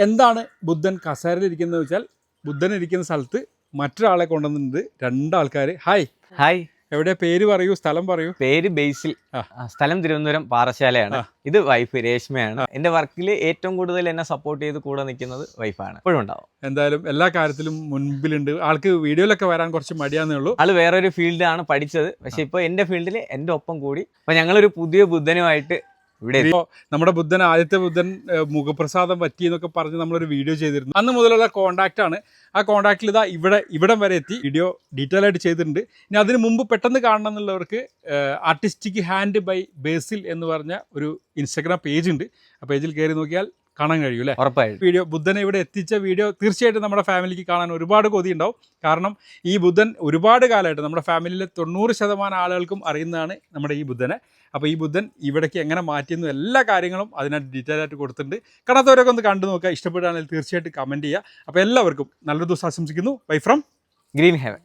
എന്താണ് ബുദ്ധൻ കസേരയിലിരിക്കുന്നത് വെച്ചാൽ ബുദ്ധൻ ഇരിക്കുന്ന സ്ഥലത്ത് മറ്റൊരാളെ കൊണ്ടുവന്നിട്ടുണ്ട് രണ്ടാൾക്കാർ. ഹായ് ഹായ്, എവിടെ പേര് പറയൂ, സ്ഥലം പറയൂ. പേര് ബേസിൽ, സ്ഥലം തിരുവനന്തപുരം പാറശാലയാണ്. ഇത് വൈഫ് രേഷ്മയാണ്. എന്റെ വർക്കിൽ ഏറ്റവും കൂടുതൽ എന്നെ സപ്പോർട്ട് ചെയ്ത് കൂടെ നിൽക്കുന്നത് വൈഫാണ്. എപ്പോഴും ഉണ്ടാവും. എന്തായാലും എല്ലാ കാര്യത്തിലും മുൻപിലുണ്ട്. ആൾക്ക് വീഡിയോയിലൊക്കെ വരാൻ കുറച്ച് മടിയാന്നേ ഉള്ളൂ. ആള് വേറൊരു ഫീൽഡാണ് പഠിച്ചത്, പക്ഷെ ഇപ്പൊ എന്റെ ഫീൽഡിൽ എന്റെ ഒപ്പം കൂടി അപ്പൊ ഞങ്ങളൊരു പുതിയ ബുദ്ധനുമായിട്ട് ഇവിടെ. നമ്മുടെ ബുദ്ധൻ, ആദ്യത്തെ ബുദ്ധൻ മുഖപ്രസാദം പറ്റി എന്നൊക്കെ പറഞ്ഞ് നമ്മളൊരു വീഡിയോ ചെയ്തിരുന്നു. അന്ന് മുതലുള്ള കോൺടാക്റ്റ് ആണ്. ആ കോൺടാക്റ്റിൽ ഇതാ ഇവിടം വരെ എത്തി. വീഡിയോ ഡീറ്റെയിൽ ആയിട്ട് ചെയ്തിട്ടുണ്ട്. ഇനി അതിന് മുമ്പ് പെട്ടെന്ന് കാണണം എന്നുള്ളവർക്ക് ആർട്ടിസ്റ്റിക് ഹാൻഡ് ബൈ ബേസിൽ എന്ന് പറഞ്ഞ ഒരു ഇൻസ്റ്റാഗ്രാം പേജ് ഉണ്ട്. ആ പേജിൽ കയറി നോക്കിയാൽ കാണാൻ കഴിയും അല്ലേ? ഉറപ്പായിട്ടും. വീഡിയോ ബുദ്ധനെ ഇവിടെ എത്തിച്ച വീഡിയോ തീർച്ചയായിട്ടും നമ്മുടെ ഫാമിലിക്ക് കാണാൻ ഒരുപാട് കൊതി ഉണ്ടാവും. കാരണം ഈ ബുദ്ധൻ ഒരുപാട് കാലമായിട്ട് നമ്മുടെ ഫാമിലിയിലെ 90% ആളുകൾക്കും അറിയുന്നതാണ് നമ്മുടെ ഈ ബുദ്ധനെ. അപ്പോൾ ഈ ബുദ്ധൻ ഇവിടേക്ക് എങ്ങനെ മാറ്റിയെന്നും എല്ലാ കാര്യങ്ങളും അതിനായിട്ട് ഡീറ്റെയിൽ ആയിട്ട് കൊടുത്തിട്ടുണ്ട്. കാണാത്തവരൊക്കെ ഒന്ന് കണ്ടു നോക്കുക. ഇഷ്ടപ്പെടുകയാണെങ്കിൽ തീർച്ചയായിട്ടും കമൻറ്റ് ചെയ്യുക. അപ്പോൾ എല്ലാവർക്കും നല്ലൊരു ദിവസം ആശംസിക്കുന്നു. Bye from green heaven.